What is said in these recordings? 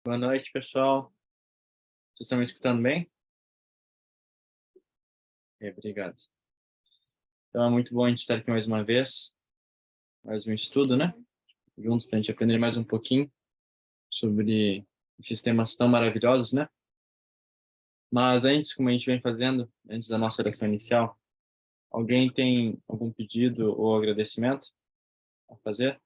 Boa noite, pessoal. Vocês estão me escutando bem? Obrigado. Então, é muito bom a gente estar aqui mais uma vez, mais um estudo, né? Juntos, para a gente aprender mais um pouquinho sobre esses temas tão maravilhosos, né? Mas antes, como a gente vem fazendo, antes da nossa oração inicial, alguém tem algum pedido ou agradecimento a fazer?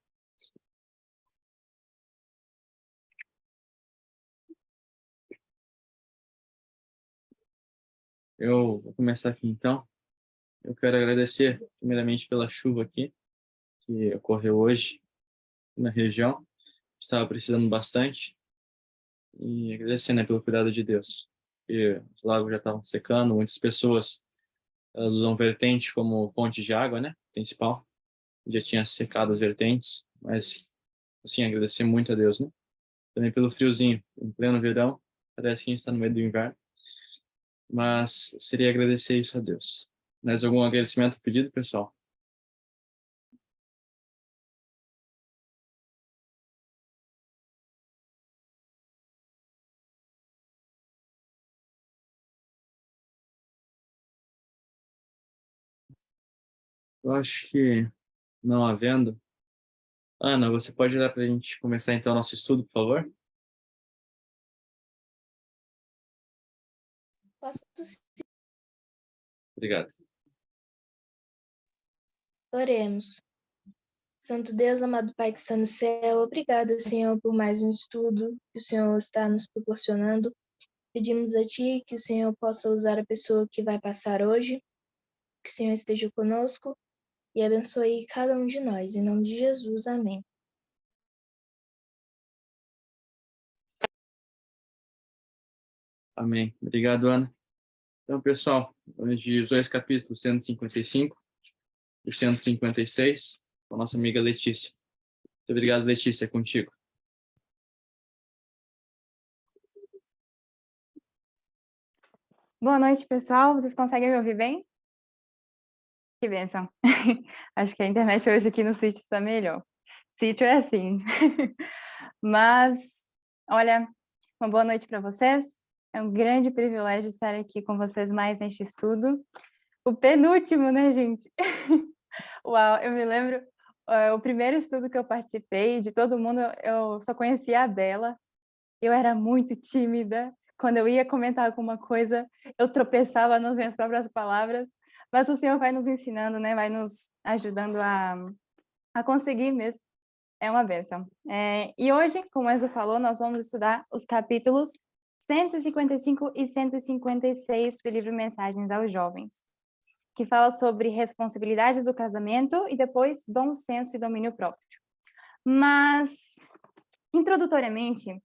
Eu vou começar aqui, então. Eu quero agradecer, primeiramente, pela chuva aqui, que ocorreu hoje na região. Estava precisando bastante. E agradecer, né, pelo cuidado de Deus. E os lagos já estavam secando, muitas pessoas elas usam vertente como fonte de água, né, principal. Já tinha secado as vertentes, mas, assim, agradecer muito a Deus, né. Também pelo friozinho, em pleno verão, parece que a gente está no meio do inverno, mas seria agradecer isso a Deus. Mais algum agradecimento pedido, pessoal? Eu acho que não havendo. Ana, você pode olhar para a gente começar então o nosso estudo, por favor? Posso sim. Obrigado. Oremos. Santo Deus, amado Pai que está no céu, obrigada, Senhor, por mais um estudo que o Senhor está nos proporcionando. Pedimos a Ti que o Senhor possa usar a pessoa que vai passar hoje, que o Senhor esteja conosco e abençoe cada um de nós. Em nome de Jesus, amém. Amém. Obrigado, Ana. Então, pessoal, hoje os dois capítulos, 155 e 156, com a nossa amiga Letícia. Muito obrigado, Letícia, é contigo. Boa noite, pessoal. Vocês conseguem me ouvir bem? Que bênção. Acho que a internet hoje aqui no sítio está melhor. Sítio é assim. Mas, olha, uma boa noite para vocês. É um grande privilégio estar aqui com vocês mais neste estudo. O penúltimo, né, gente? Uau, eu me lembro, o primeiro estudo que eu participei, de todo mundo, eu só conhecia a dela. Eu era muito tímida. Quando eu ia comentar alguma coisa, eu tropeçava nas minhas próprias palavras. Mas o Senhor vai nos ensinando, né? Vai nos ajudando a conseguir mesmo. É uma bênção. E hoje, como o Enzo falou, nós vamos estudar os capítulos 155 e 156 do livro Mensagens aos Jovens, que fala sobre responsabilidades do casamento e depois bom senso e domínio próprio. Mas, introdutoriamente,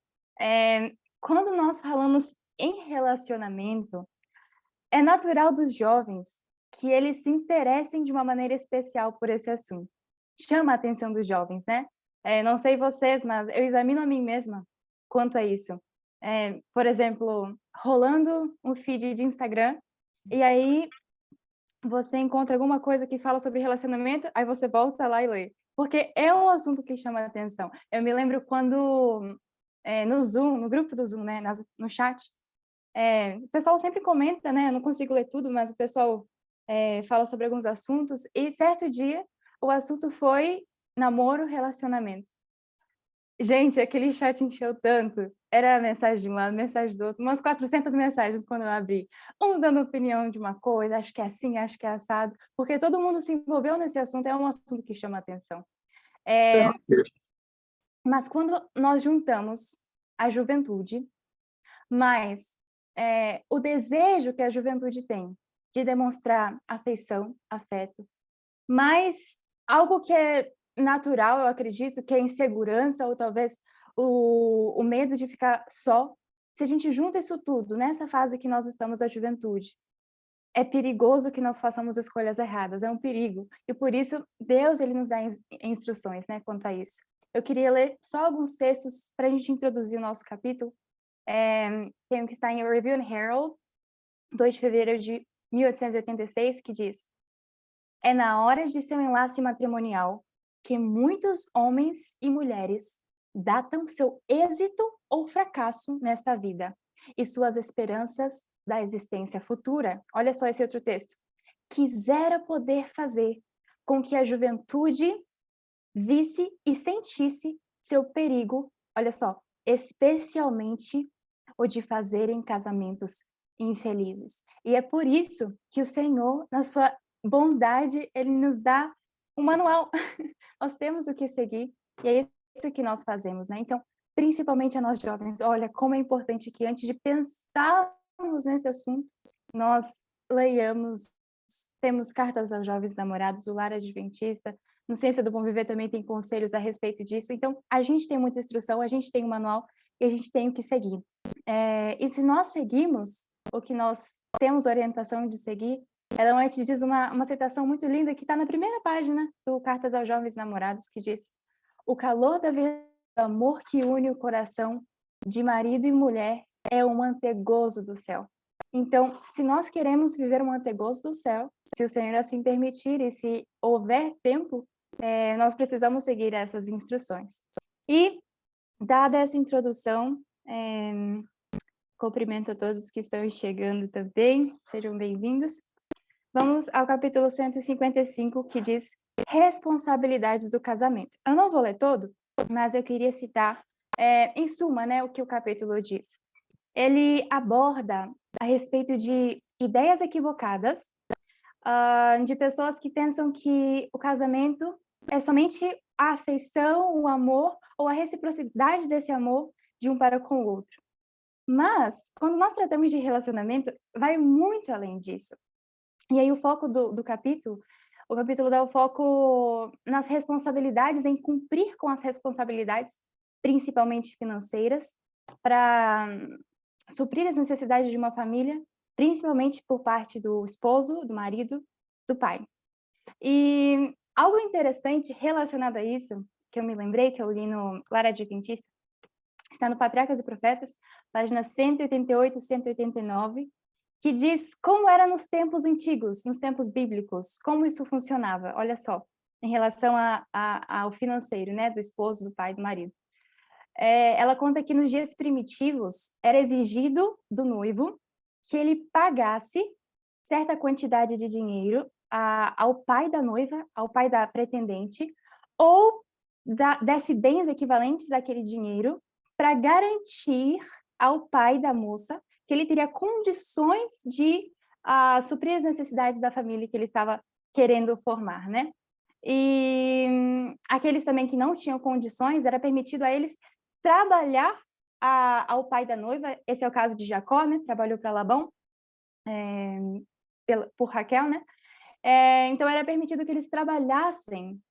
quando nós falamos em relacionamento, é natural dos jovens que eles se interessem de uma maneira especial por esse assunto. Chama a atenção dos jovens, né? Não sei vocês, mas eu examino a mim mesma quanto a isso. Por exemplo, rolando um feed de Instagram, e aí você encontra alguma coisa que fala sobre relacionamento, aí você volta lá e lê. Porque é um assunto que chama a atenção. Eu me lembro quando, no Zoom, no grupo do Zoom, né, no chat, o pessoal sempre comenta, né? Eu não consigo ler tudo, mas o pessoal fala sobre alguns assuntos. E certo dia, o assunto foi namoro, relacionamento. Gente, aquele chat encheu tanto. Era mensagem de um lado, mensagem do outro, umas 400 mensagens quando eu abri. Um dando opinião de uma coisa, acho que é assim, acho que é assado. Porque todo mundo se envolveu nesse assunto, é um assunto que chama atenção. Mas quando nós juntamos a juventude, mas o desejo que a juventude tem de demonstrar afeição, afeto, mas algo que é natural, eu acredito, que é insegurança ou talvez o medo de ficar só. Se a gente junta isso tudo nessa fase que nós estamos da juventude, é perigoso que nós façamos escolhas erradas, é um perigo. E por isso, Deus ele nos dá instruções, né, quanto a isso. Eu queria ler só alguns textos para a gente introduzir o nosso capítulo. Tem um que está em Review and Herald, 2 de fevereiro de 1886, que diz: é na hora de seu enlace matrimonial que muitos homens e mulheres datam seu êxito ou fracasso nesta vida e suas esperanças da existência futura. Olha só esse outro texto. Quisera poder fazer com que a juventude visse e sentisse seu perigo, olha só, especialmente o de fazerem casamentos infelizes. E é por isso que o Senhor, na sua bondade, ele nos dá um manual. Nós temos o que seguir e é isso que nós fazemos, né? Então, principalmente a nós jovens, olha como é importante que antes de pensarmos nesse assunto, nós leiamos, temos cartas aos jovens namorados, o Lar Adventista, no Ciência do Bom Viver também tem conselhos a respeito disso. Então, a gente tem muita instrução, a gente tem um manual e a gente tem o que seguir. E se nós seguimos o que nós temos orientação de seguir, Ellen White diz uma citação muito linda que está na primeira página do Cartas aos Jovens Namorados, que diz: o calor do amor que une o coração de marido e mulher é o mantegoso do céu. Então, se nós queremos viver o mantegoso do céu, se o Senhor assim permitir e se houver tempo, nós precisamos seguir essas instruções. E, dada essa introdução, cumprimento a todos que estão chegando também, sejam bem-vindos. Vamos ao capítulo 155, que diz responsabilidades do casamento. Eu não vou ler todo, mas eu queria citar, em suma, né, o que o capítulo diz. Ele aborda a respeito de ideias equivocadas, de pessoas que pensam que o casamento é somente a afeição, o amor ou a reciprocidade desse amor de um para com o outro. Mas, quando nós tratamos de relacionamento, vai muito além disso. E aí o foco do capítulo, o capítulo dá o foco nas responsabilidades, em cumprir com as responsabilidades, principalmente financeiras, para suprir as necessidades de uma família, principalmente por parte do esposo, do marido, do pai. E algo interessante relacionado a isso, que eu me lembrei, que eu li no Lar Adventista, está no Patriarcas e Profetas, páginas 188 e 189, que diz como era nos tempos antigos, nos tempos bíblicos, como isso funcionava. Olha só, em relação ao financeiro, né, do esposo, do pai, do marido. Ela conta que nos dias primitivos era exigido do noivo que ele pagasse certa quantidade de dinheiro ao pai da noiva, ao pai da pretendente, ou desse bens equivalentes àquele dinheiro para garantir ao pai da moça que ele teria condições de suprir as necessidades da família que ele estava querendo formar, né? E aqueles também que não tinham condições, era permitido a eles trabalhar ao pai da noiva. Esse é o caso de Jacó, né? Trabalhou para Labão, por Raquel, né? Então, era permitido que eles trabalhassem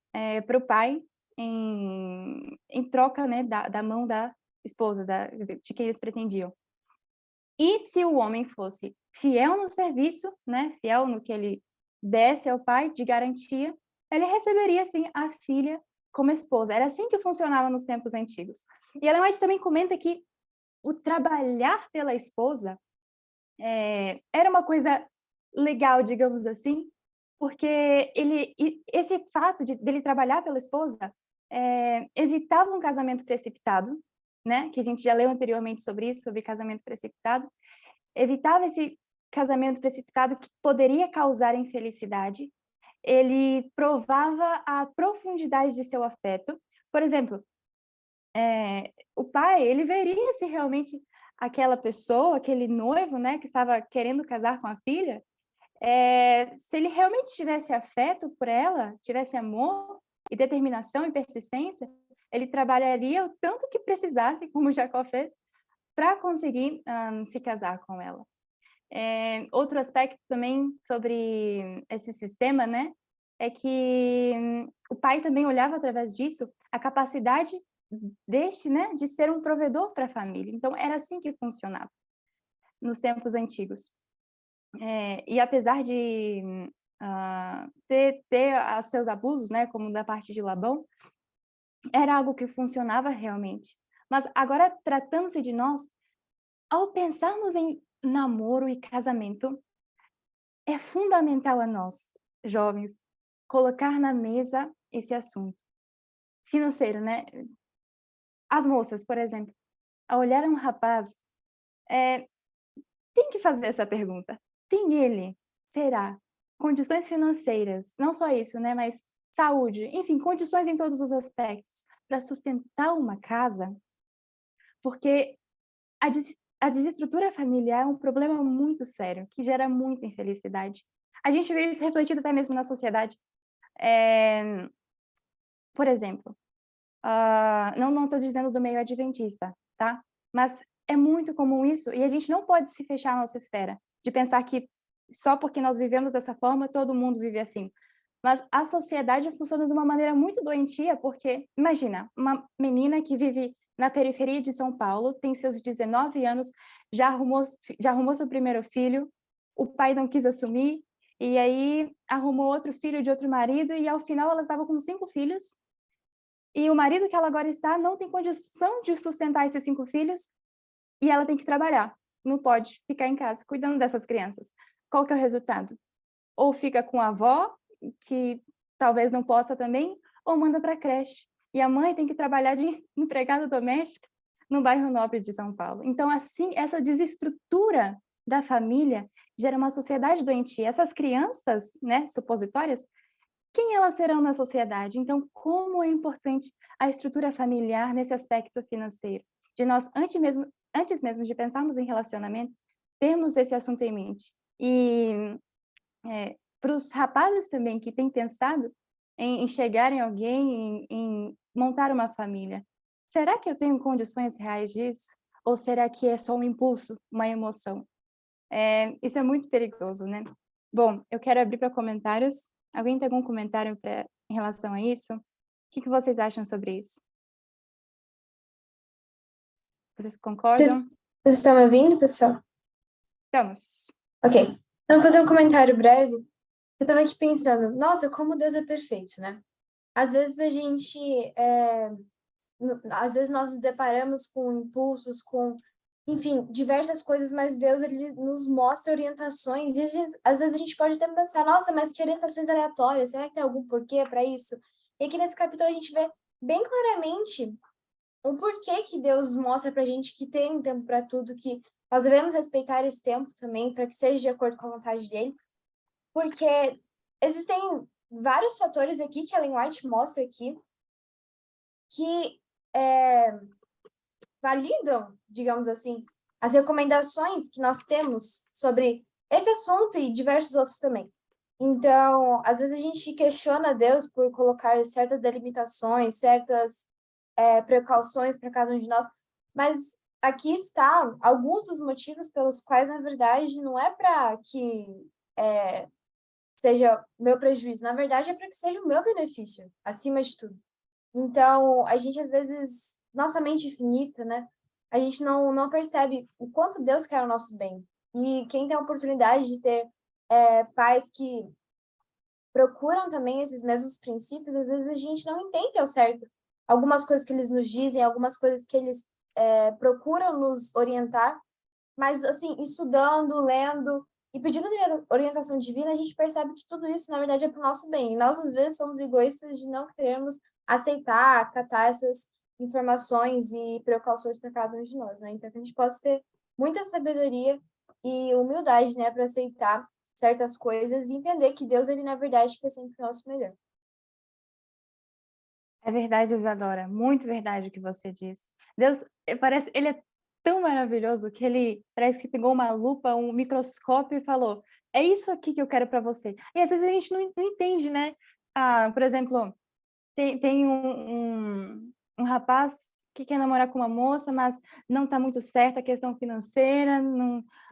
para o pai em troca, né, da mão da esposa, de quem eles pretendiam. E se o homem fosse fiel no serviço, né, fiel no que ele desse ao pai, de garantia, ele receberia, assim, a filha como esposa. Era assim que funcionava nos tempos antigos. E Ellen White também comenta que o trabalhar pela esposa era uma coisa legal, digamos assim, porque esse fato dele trabalhar pela esposa evitava um casamento precipitado, né? Que a gente já leu anteriormente sobre isso, sobre casamento precipitado. Evitava esse casamento precipitado que poderia causar infelicidade. Ele provava a profundidade de seu afeto. Por exemplo, o pai, ele veria se realmente aquela pessoa, aquele noivo, né, que estava querendo casar com a filha, se ele realmente tivesse afeto por ela, tivesse amor e determinação e persistência, ele trabalharia o tanto que precisasse, como Jacó fez, para conseguir se casar com ela. Outro aspecto também sobre esse sistema, né, é que o pai também olhava através disso a capacidade deste, né, de ser um provedor para a família. Então, era assim que funcionava nos tempos antigos. E apesar de ter os seus abusos, né, como da parte de Labão, era algo que funcionava realmente. Mas agora, tratando-se de nós, ao pensarmos em namoro e casamento, é fundamental a nós, jovens, colocar na mesa esse assunto financeiro, né? as moças, por exemplo, ao olhar um rapaz, tem que fazer essa pergunta. Tem ele, será, condições financeiras, não só isso, né, mas saúde, enfim, condições em todos os aspectos para sustentar uma casa? Porque a desestrutura familiar é um problema muito sério, que gera muita infelicidade. A gente vê isso refletido até mesmo na sociedade. Por exemplo, não estou dizendo do meio adventista, tá? Mas é muito comum isso, e a gente não pode se fechar a nossa esfera, de pensar que só porque nós vivemos dessa forma, todo mundo vive assim. Mas a sociedade funciona de uma maneira muito doentia, porque, imagina, uma menina que vive na periferia de São Paulo, tem seus 19 anos, já arrumou seu primeiro filho, o pai não quis assumir, e aí arrumou outro filho de outro marido, e ao final ela estava com 5 filhos, e o marido que ela agora está não tem condição de sustentar esses 5 filhos, e ela tem que trabalhar, não pode ficar em casa cuidando dessas crianças. Qual que é o resultado? Ou fica com a avó, que talvez não possa também, ou manda para a creche. E a mãe tem que trabalhar de empregada doméstica no bairro nobre de São Paulo. Então, assim, essa desestrutura da família gera uma sociedade doentia. Essas crianças, né, supositórias, quem elas serão na sociedade? Então, como é importante a estrutura familiar nesse aspecto financeiro? De nós, antes mesmo de pensarmos em relacionamento, termos esse assunto em mente. E para os rapazes também que têm pensado em chegar em alguém, em montar uma família, será que eu tenho condições reais disso? Ou será que é só um impulso, uma emoção? Isso é muito perigoso, né? Bom, eu quero abrir para comentários. Alguém tem algum comentário em relação a isso? O que vocês acham sobre isso? Vocês concordam? Vocês estão me ouvindo, pessoal? Estamos. Ok. Então, vou fazer um comentário breve. Eu estava aqui pensando, nossa, como Deus é perfeito, né? Às vezes a gente, às vezes nós nos deparamos com impulsos, com, enfim, diversas coisas, mas Deus, ele nos mostra orientações, e às vezes a gente pode até pensar, nossa, mas que orientações aleatórias, será que tem algum porquê para isso? E aqui nesse capítulo a gente vê bem claramente o porquê que Deus mostra pra gente que tem tempo para tudo, que nós devemos respeitar esse tempo também, para que seja de acordo com a vontade dele, porque existem vários fatores aqui que Ellen White mostra aqui que validam, digamos assim, as recomendações que nós temos sobre esse assunto e diversos outros também. Então, às vezes a gente questiona Deus por colocar certas delimitações, certas precauções para cada um de nós, mas aqui está alguns dos motivos pelos quais, na verdade, não é para que seja meu prejuízo, na verdade é para que seja o meu benefício, acima de tudo. Então, a gente, às vezes, nossa mente finita, né? A gente não percebe o quanto Deus quer o nosso bem. E quem tem a oportunidade de ter pais que procuram também esses mesmos princípios, às vezes a gente não entende ao certo algumas coisas que eles nos dizem, algumas coisas que eles procuram nos orientar, mas, assim, estudando, lendo e pedindo orientação divina, a gente percebe que tudo isso, na verdade, é para o nosso bem. E nós, às vezes, somos egoístas de não querermos aceitar, acatar essas informações e precauções para cada um de nós, né? Então, que a gente possa ter muita sabedoria e humildade, né, para aceitar certas coisas e entender que Deus, ele, na verdade, quer sempre o nosso melhor. É verdade, Isadora, muito verdade o que você disse. Deus, ele é tão maravilhoso que ele parece que pegou uma lupa, um microscópio e falou: é isso aqui que eu quero para você. E às vezes a gente não entende, né? Por exemplo, tem um rapaz que quer namorar com uma moça, mas não está muito certa a questão financeira,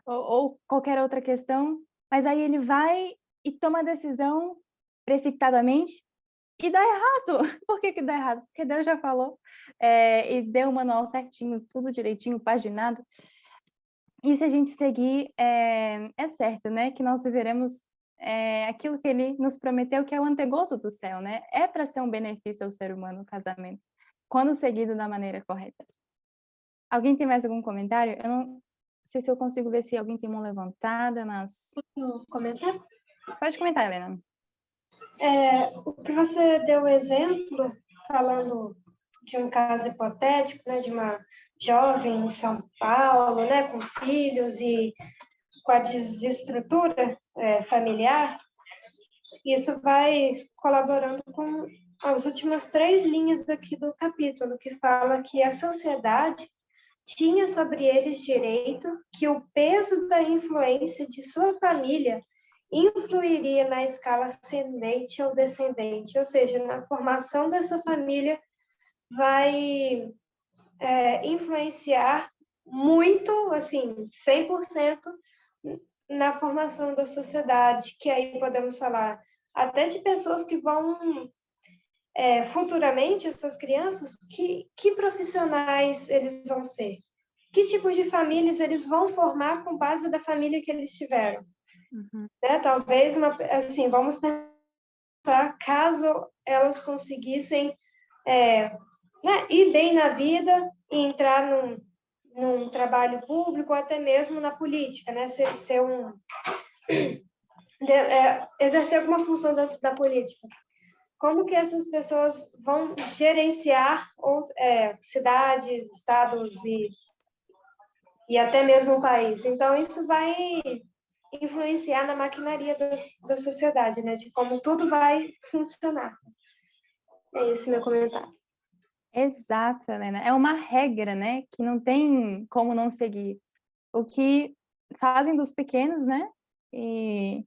ou qualquer outra questão, mas aí ele vai e toma a decisão precipitadamente e dá errado. Por que dá errado? Porque Deus já falou e deu o manual certinho, tudo direitinho, paginado. E se a gente seguir, é certo, né? Que nós viveremos aquilo que ele nos prometeu, que é o antegozo do céu, né? É para ser um benefício ao ser humano o casamento, quando seguido da maneira correta. Alguém tem mais algum comentário? Eu não sei se eu consigo ver se alguém tem mão levantada, mas... Comentar? Pode comentar, Helena. O que você deu exemplo, falando de um caso hipotético, né, de uma jovem em São Paulo, né, com filhos e com a desestrutura familiar, isso vai colaborando com as últimas 3 linhas aqui do capítulo, que fala que a sociedade tinha sobre eles direito, que o peso da influência de sua família influiria na escala ascendente ou descendente, ou seja, na formação dessa família vai influenciar muito, assim, 100% na formação da sociedade, que aí podemos falar até de pessoas que vão futuramente, essas crianças, que profissionais eles vão ser? Que tipos de famílias eles vão formar com base da família que eles tiveram? Uhum. Né? Talvez, assim, vamos pensar, caso elas conseguissem ir bem na vida e entrar num trabalho público, ou até mesmo na política, né? Exercer alguma função dentro da política. Como que essas pessoas vão gerenciar cidades, estados e até mesmo o país? Então, isso vai influenciar na maquinaria da sociedade, né? De como tudo vai funcionar. É esse meu comentário. Exato, Helena. É uma regra, né, que não tem como não seguir. O que fazem dos pequenos, né, e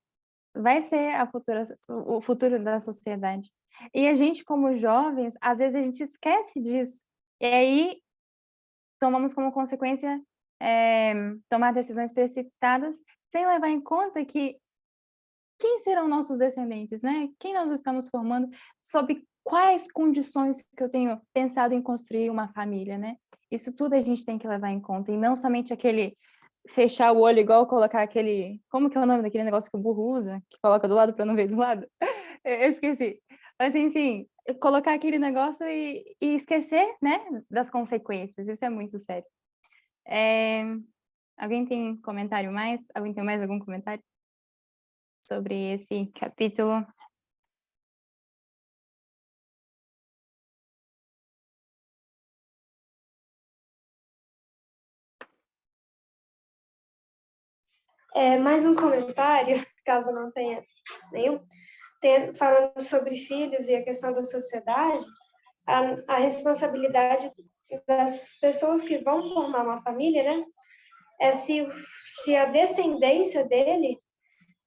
vai ser o futuro da sociedade. E a gente, como jovens, às vezes a gente esquece disso. E aí tomamos como consequência tomar decisões precipitadas sem levar em conta que quem serão nossos descendentes, né? Quem nós estamos formando, sob quais condições que eu tenho pensado em construir uma família, né? Isso tudo a gente tem que levar em conta, e não somente aquele fechar o olho igual colocar aquele... Como que é o nome daquele negócio que o burro usa? Que coloca do lado para não ver do lado? Eu esqueci. Mas, enfim, colocar aquele negócio e esquecer, né, das consequências. Isso é muito sério. Alguém tem comentário mais? Alguém tem mais algum comentário sobre esse capítulo? Mais um comentário, caso não tenha nenhum, falando sobre filhos e a questão da sociedade, a responsabilidade das pessoas que vão formar uma família, né, é se a descendência dele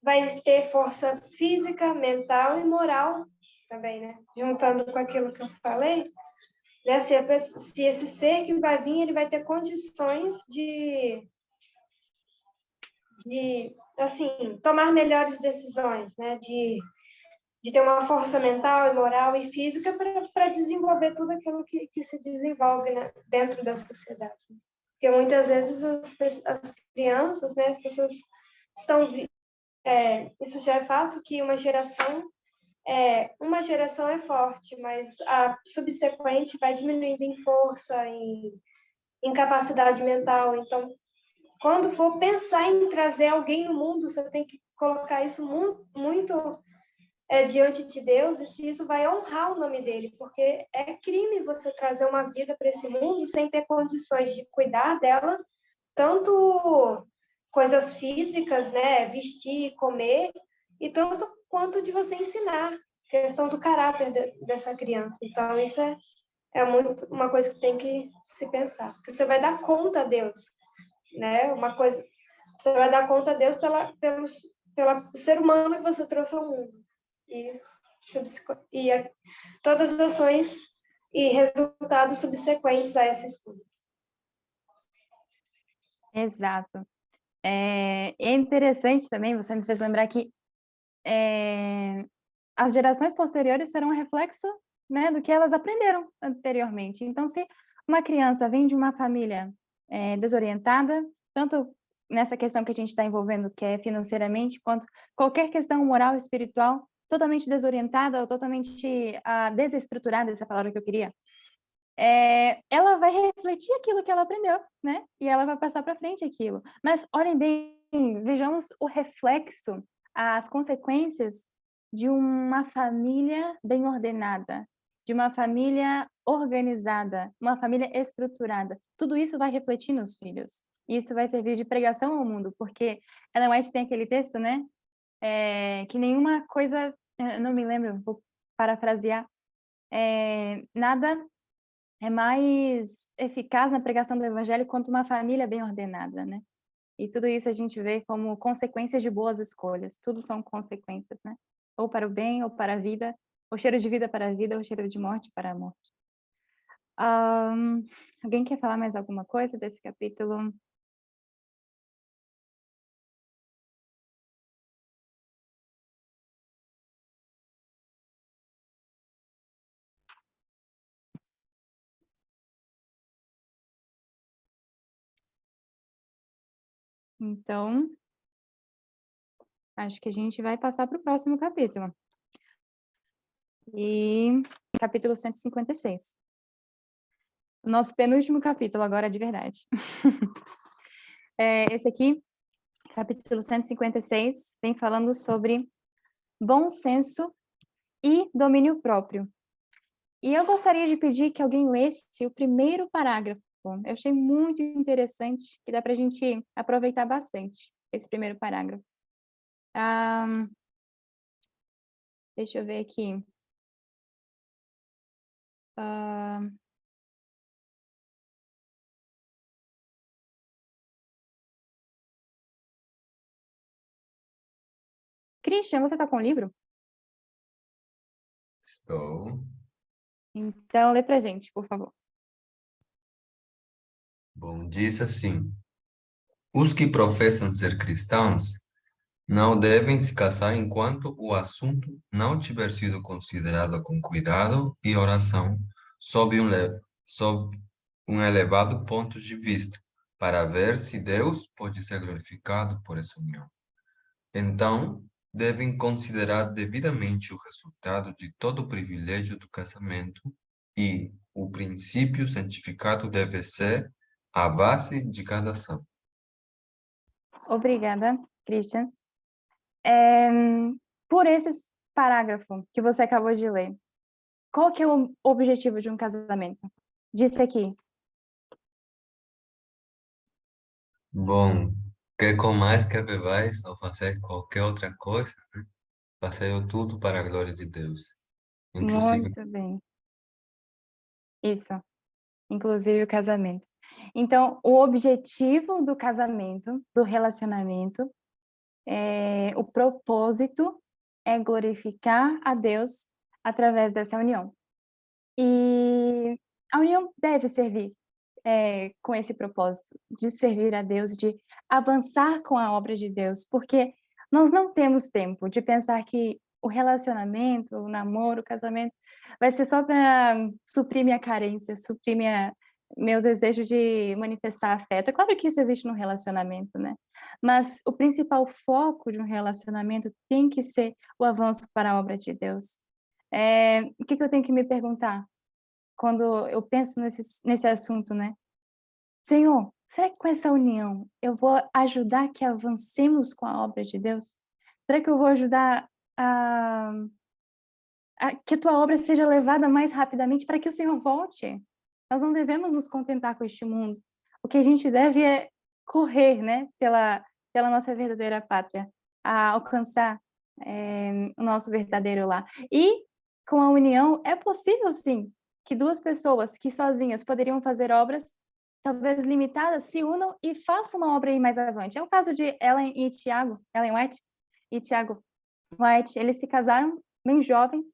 vai ter força física, mental e moral também, né? Juntando com aquilo que eu falei, né? Se esse ser que vai vir, ele vai ter condições de assim, tomar melhores decisões, né? De ter uma força mental, moral e física para desenvolver tudo aquilo que se desenvolve, né, dentro da sociedade. Porque muitas vezes as crianças, né, as pessoas estão... isso já é fato que uma geração é forte, mas a subsequente vai diminuindo em força, em capacidade mental. Então, quando for pensar em trazer alguém no mundo, você tem que colocar isso muito diante de Deus, e se isso vai honrar o nome dele, porque é crime você trazer uma vida para esse mundo sem ter condições de cuidar dela, tanto coisas físicas, né, vestir, comer, e tanto quanto de você ensinar, questão do caráter dessa criança. Então, isso é muito uma coisa que tem que se pensar, porque você vai dar conta a Deus, né? Você vai dar conta a Deus pelo ser humano que você trouxe ao mundo. E todas as ações e resultados subsequentes a esse estudo. Exato. É interessante também, você me fez lembrar que as gerações posteriores serão um reflexo, né, do que elas aprenderam anteriormente. Então, se uma criança vem de uma família desorientada, tanto nessa questão que a gente está envolvendo, que é financeiramente, quanto qualquer questão moral e espiritual, totalmente desorientada ou totalmente desestruturada, essa palavra que eu queria, ela vai refletir aquilo que ela aprendeu, né? E ela vai passar para frente aquilo. Mas olhem bem, vejamos o reflexo, as consequências de uma família bem ordenada, de uma família organizada, uma família estruturada. Tudo isso vai refletir nos filhos. Isso vai servir de pregação ao mundo, porque Ellen White tem aquele texto, né? Que nenhuma coisa, eu não me lembro, vou parafrasear, nada é mais eficaz na pregação do evangelho quanto uma família bem ordenada, né? E tudo isso a gente vê como consequências de boas escolhas. Tudo são consequências, né? Ou para o bem, ou para a vida, ou cheiro de vida para a vida, ou cheiro de morte para a morte. Alguém quer falar mais alguma coisa desse capítulo? Então, acho que a gente vai passar para o próximo capítulo. E capítulo 156. O nosso penúltimo capítulo agora de verdade. Esse aqui, capítulo 156, vem falando sobre bom senso e domínio próprio. E eu gostaria de pedir que alguém lesse o primeiro parágrafo. Eu achei muito interessante, que dá para a gente aproveitar bastante esse primeiro parágrafo. Deixa eu ver aqui. Christian, você está com o livro? Estou. Então, lê pra gente, por favor. Bom, diz assim: os que professam ser cristãos não devem se casar enquanto o assunto não tiver sido considerado com cuidado e oração sob um elevado ponto de vista, para ver se Deus pode ser glorificado por essa união. Então, devem considerar devidamente o resultado de todo o privilégio do casamento e o princípio santificado deve ser a base de cada ação. Obrigada, Christian. Por esse parágrafo que você acabou de ler, qual que é o objetivo de um casamento? Disse aqui. Bom, quer comais, quer bebais, ou fazer qualquer outra coisa, né? Façam tudo para a glória de Deus. Inclusive, Muito bem. Isso, inclusive o casamento. Então, o objetivo do casamento, do relacionamento, o propósito é glorificar a Deus através dessa união. E a união deve servir com esse propósito de servir a Deus, de avançar com a obra de Deus, porque nós não temos tempo de pensar que o relacionamento, o namoro, o casamento vai ser só para suprir minha carência, suprir meu desejo de manifestar afeto. É claro que isso existe no relacionamento, né? Mas o principal foco de um relacionamento tem que ser o avanço para a obra de Deus. O que eu tenho que me perguntar quando eu penso nesse assunto, né? Senhor, será que com essa união eu vou ajudar que avancemos com a obra de Deus? Será que eu vou ajudar a que a tua obra seja levada mais rapidamente para que o Senhor volte? Nós não devemos nos contentar com este mundo. O que a gente deve é correr, né, pela nossa verdadeira pátria, a alcançar o nosso verdadeiro lar. E com a união é possível, sim, que duas pessoas que sozinhas poderiam fazer obras talvez limitadas se unam e façam uma obra aí mais avante. É o caso de Ellen White e Tiago White. Eles se casaram bem jovens,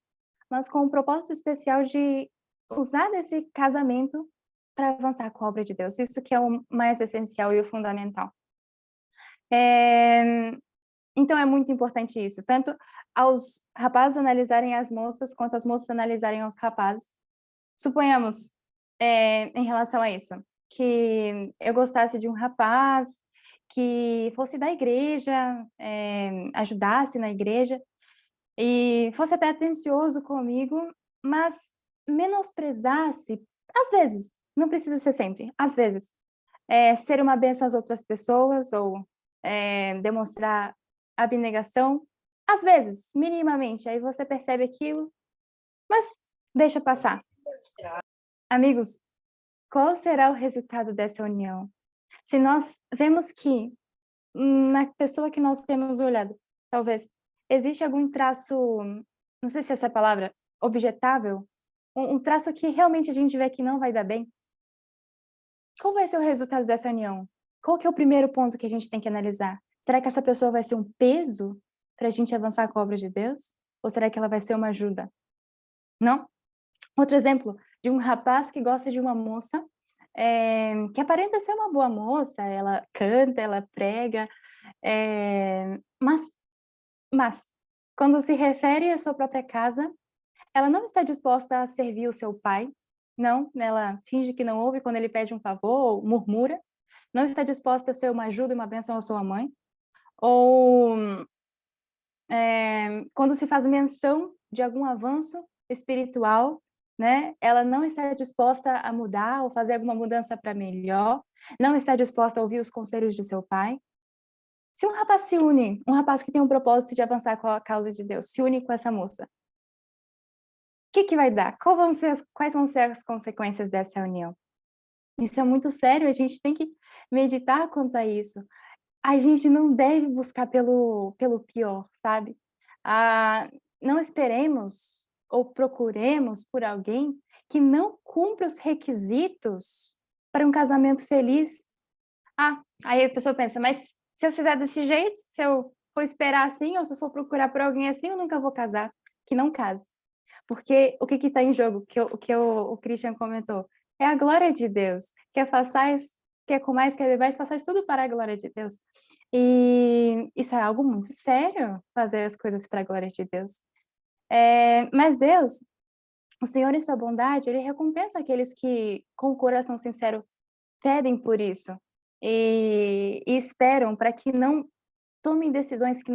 mas com um propósito especial de usar desse casamento para avançar com a obra de Deus. Isso que é o mais essencial e o fundamental. Então é muito importante isso, tanto aos rapazes analisarem as moças, quanto as moças analisarem os rapazes. Suponhamos, em relação a isso, que eu gostasse de um rapaz que fosse da igreja, ajudasse na igreja, e fosse até atencioso comigo, mas menosprezasse, às vezes, não precisa ser sempre, às vezes, ser uma bênção às outras pessoas, ou demonstrar abnegação, às vezes, minimamente, aí você percebe aquilo, mas deixa passar. Amigos, qual será o resultado dessa união? Se nós vemos que na pessoa que nós temos olhado, talvez, existe algum traço, não sei se essa é a palavra, objetável, um traço que realmente a gente vê que não vai dar bem, qual vai ser o resultado dessa união? Qual que é o primeiro ponto que a gente tem que analisar? Será que essa pessoa vai ser um peso para a gente avançar com a obra de Deus? Ou será que ela vai ser uma ajuda? Não? Outro exemplo de um rapaz que gosta de uma moça, que aparenta ser uma boa moça, ela canta, ela prega, mas quando se refere à sua própria casa, ela não está disposta a servir o seu pai, não, ela finge que não ouve quando ele pede um favor, ou murmura, não está disposta a ser uma ajuda e uma bênção à sua mãe, ou quando se faz menção de algum avanço espiritual, né, ela não está disposta a mudar ou fazer alguma mudança para melhor, não está disposta a ouvir os conselhos de seu pai. Se um rapaz se une, um rapaz que tem um propósito de avançar com a causa de Deus, se une com essa moça, o que vai dar? Quais vão ser as consequências dessa união? Isso é muito sério, a gente tem que meditar quanto a isso. A gente não deve buscar pelo pior, sabe? Não esperemos ou procuremos por alguém que não cumpra os requisitos para um casamento feliz. Aí a pessoa pensa, mas se eu fizer desse jeito, se eu for esperar assim, ou se eu for procurar por alguém assim, eu nunca vou casar. Que não case. Porque o que está em jogo, o Christian comentou, é a glória de Deus. Quer comais, quer bebais, façais tudo para a glória de Deus. E isso é algo muito sério, fazer as coisas para a glória de Deus. Mas Deus, o Senhor em sua bondade, Ele recompensa aqueles que, com o coração sincero, pedem por isso e esperam para que não tomem decisões que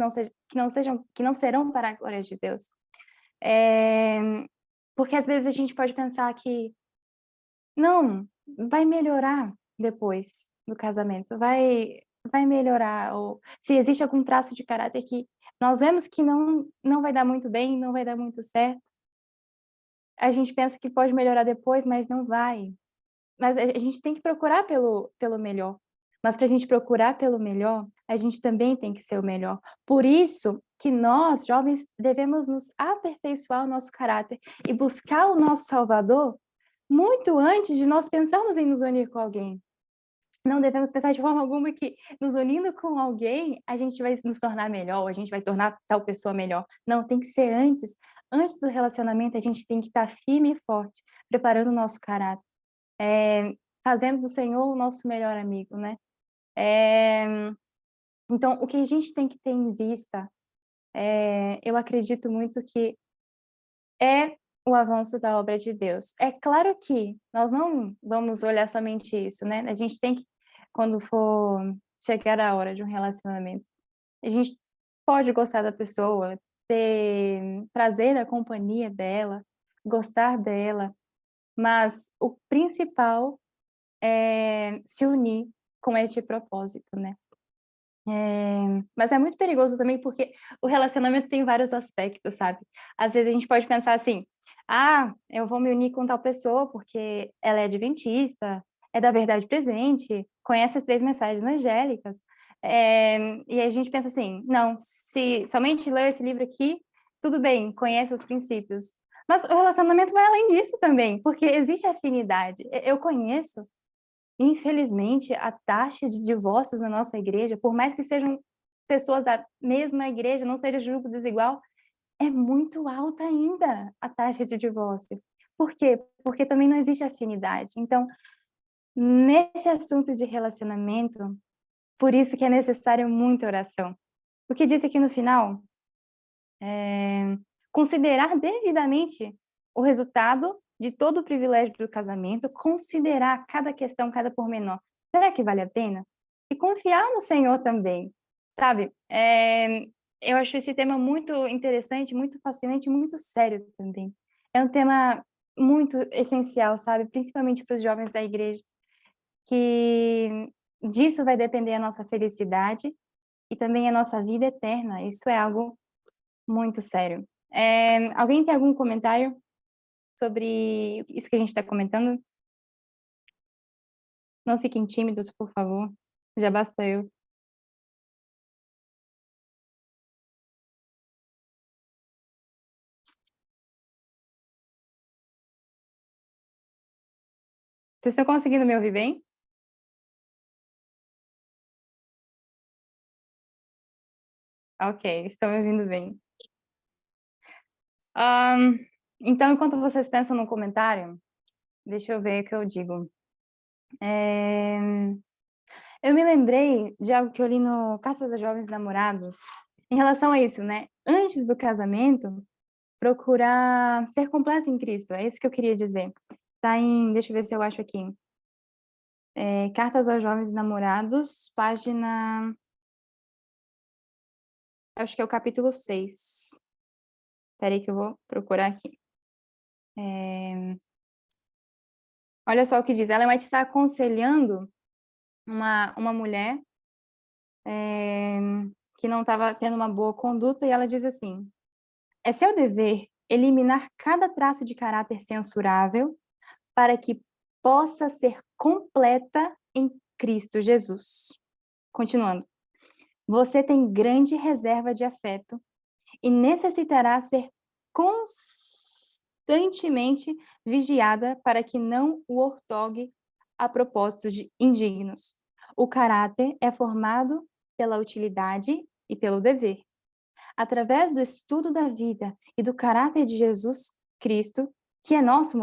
não serão para a glória de Deus. Porque às vezes a gente pode pensar que não, vai melhorar depois do casamento, vai melhorar, ou se existe algum traço de caráter que nós vemos que não vai dar muito bem, não vai dar muito certo, a gente pensa que pode melhorar depois, mas não vai. Mas a gente tem que procurar pelo melhor. Mas para a gente procurar pelo melhor, a gente também tem que ser o melhor. Por isso que nós, jovens, devemos nos aperfeiçoar o nosso caráter e buscar o nosso Salvador muito antes de nós pensarmos em nos unir com alguém. Não devemos pensar de forma alguma que nos unindo com alguém, a gente vai nos tornar melhor, ou a gente vai tornar tal pessoa melhor. Não, tem que ser antes. Antes do relacionamento, a gente tem que estar firme e forte, preparando o nosso caráter. Fazendo do Senhor o nosso melhor amigo, né? Então, o que a gente tem que ter em vista, eu acredito muito que é o avanço da obra de Deus. É claro que nós não vamos olhar somente isso, né? A gente tem que, quando for chegar a hora de um relacionamento, a gente pode gostar da pessoa, ter prazer da companhia dela, gostar dela, mas o principal é se unir com este propósito, né? Mas é muito perigoso também porque o relacionamento tem vários aspectos, sabe? Às vezes a gente pode pensar assim, eu vou me unir com tal pessoa porque ela é adventista, é da verdade presente, conhece as 3 mensagens angélicas, e a gente pensa assim, não, se somente ler esse livro aqui, tudo bem, conhece os princípios. Mas o relacionamento vai além disso também, porque existe afinidade. Eu conheço, infelizmente, a taxa de divórcios na nossa igreja, por mais que sejam pessoas da mesma igreja, não seja julgo desigual, é muito alta ainda a taxa de divórcio. Por quê? Porque também não existe afinidade. Então, nesse assunto de relacionamento, por isso que é necessário muita oração. O que diz aqui no final? Considerar devidamente o resultado de todo o privilégio do casamento, considerar cada questão, cada pormenor. Será que vale a pena? E confiar no Senhor também, sabe? Eu acho esse tema muito interessante, muito fascinante, muito sério também. É um tema muito essencial, sabe? Principalmente para os jovens da igreja, que disso vai depender a nossa felicidade e também a nossa vida eterna. Isso é algo muito sério. Alguém tem algum comentário sobre isso que a gente está comentando? Não fiquem tímidos, por favor. Já basta eu. Vocês estão conseguindo me ouvir bem? Ok, estão me ouvindo bem. Então, enquanto vocês pensam no comentário, deixa eu ver o que eu digo. Eu me lembrei de algo que eu li no Cartas a Jovens Namorados, em relação a isso, né? Antes do casamento, procurar ser completo em Cristo, é isso que eu queria dizer. Tá deixa eu ver se eu acho aqui. Cartas aos Jovens Namorados, página... Acho que é o capítulo 6. Espera aí que eu vou procurar aqui. Olha só o que diz. Ela vai estar aconselhando uma mulher que não estava tendo uma boa conduta, e ela diz assim: é seu dever eliminar cada traço de caráter censurável para que possa ser completa em Cristo Jesus. Continuando. Você tem grande reserva de afeto e necessitará ser constantemente vigiada para que não o ortogue a propósitos indignos. O caráter é formado pela utilidade e pelo dever. Através do estudo da vida e do caráter de Jesus Cristo, que é nosso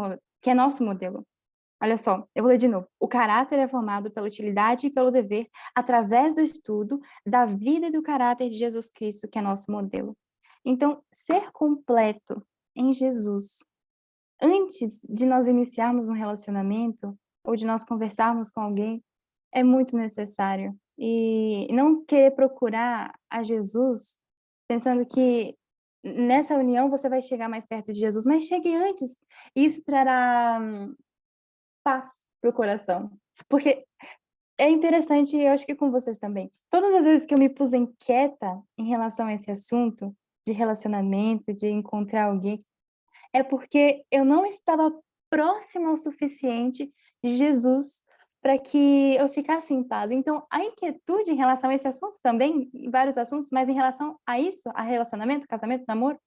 modelo. Olha só, eu vou ler de novo. O caráter é formado pela utilidade e pelo dever, através do estudo da vida e do caráter de Jesus Cristo, que é nosso modelo. Então, ser completo em Jesus, antes de nós iniciarmos um relacionamento, ou de nós conversarmos com alguém, é muito necessário. E não querer procurar a Jesus pensando que nessa união você vai chegar mais perto de Jesus, mas chegue antes. Isso trará paz para o coração. Porque é interessante, e eu acho que com vocês também. Todas as vezes que eu me pus inquieta em relação a esse assunto de relacionamento, de encontrar alguém, é porque eu não estava próxima o suficiente de Jesus para que eu ficasse em paz. Então, a inquietude em relação a esse assunto também, em vários assuntos, mas em relação a isso, a relacionamento, casamento, namoro,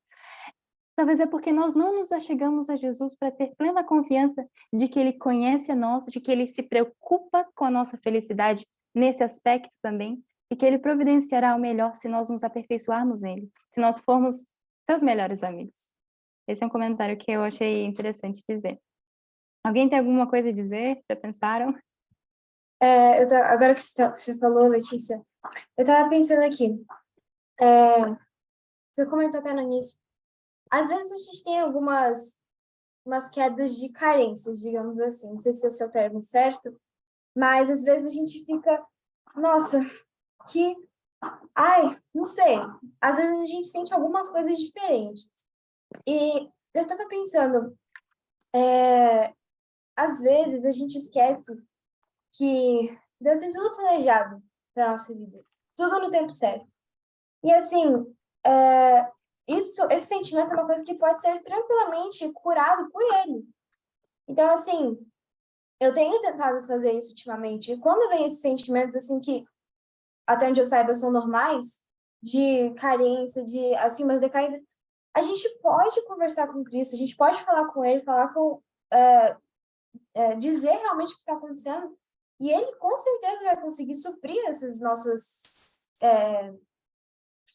talvez é porque nós não nos achegamos a Jesus para ter plena confiança de que Ele conhece a nós, de que Ele se preocupa com a nossa felicidade nesse aspecto também, e que Ele providenciará o melhor se nós nos aperfeiçoarmos nele, se nós formos seus melhores amigos. Esse é um comentário que eu achei interessante dizer. Alguém tem alguma coisa a dizer? Já pensaram? Agora que você falou, Letícia, eu estava pensando aqui. Você comentou até no início. Às vezes a gente tem umas quedas de carências, digamos assim. Não sei se esse é o termo certo, mas às vezes a gente fica, nossa, não sei. Às vezes a gente sente algumas coisas diferentes. E eu estava pensando, às vezes a gente esquece que Deus tem tudo planejado para a nossa vida. Tudo no tempo certo. E assim, esse sentimento é uma coisa que pode ser tranquilamente curado por Ele. Então, assim, eu tenho tentado fazer isso ultimamente. E quando vem esses sentimentos, assim, que, até onde eu saiba, são normais, de carência, de, assim, umas decaídas, a gente pode conversar com Cristo, a gente pode falar com Ele, dizer realmente o que está acontecendo, e Ele, com certeza, vai conseguir suprir essas nossas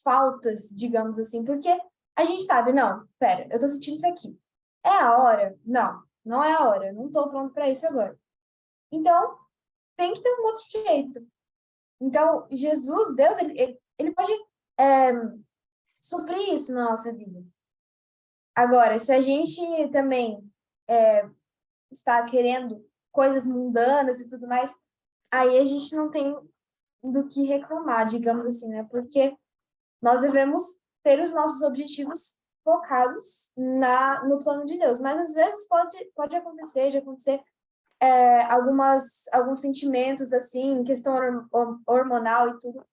faltas, digamos assim, porque a gente sabe, não, pera, eu tô sentindo isso aqui. É a hora? Não, não é a hora, eu não tô pronto para isso agora. Então, tem que ter um outro jeito. Então, Jesus, Deus, ele pode suprir isso na nossa vida. Agora, se a gente também está querendo coisas mundanas e tudo mais, aí a gente não tem do que reclamar, digamos assim, né? Porque nós devemos ter os nossos objetivos focados no plano de Deus. Mas às vezes pode acontecer, alguns sentimentos assim, questão hormonal e tudo.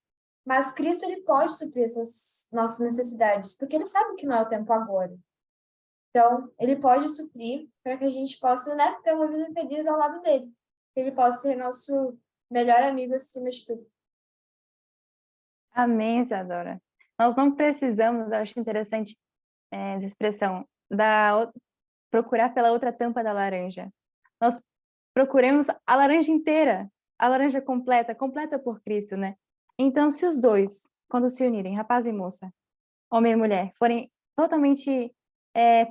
Mas Cristo, ele pode suprir essas nossas necessidades, porque ele sabe que não é o tempo agora. Então, ele pode suprir para que a gente possa, né, ter uma vida feliz ao lado dele. Que ele possa ser nosso melhor amigo acima de tudo. Amém, Isadora. Nós não precisamos, eu acho interessante essa expressão, procurar pela outra tampa da laranja. Nós procuremos a laranja inteira, a laranja completa, completa por Cristo, né? Então, se os dois, quando se unirem, rapaz e moça, homem e mulher, forem totalmente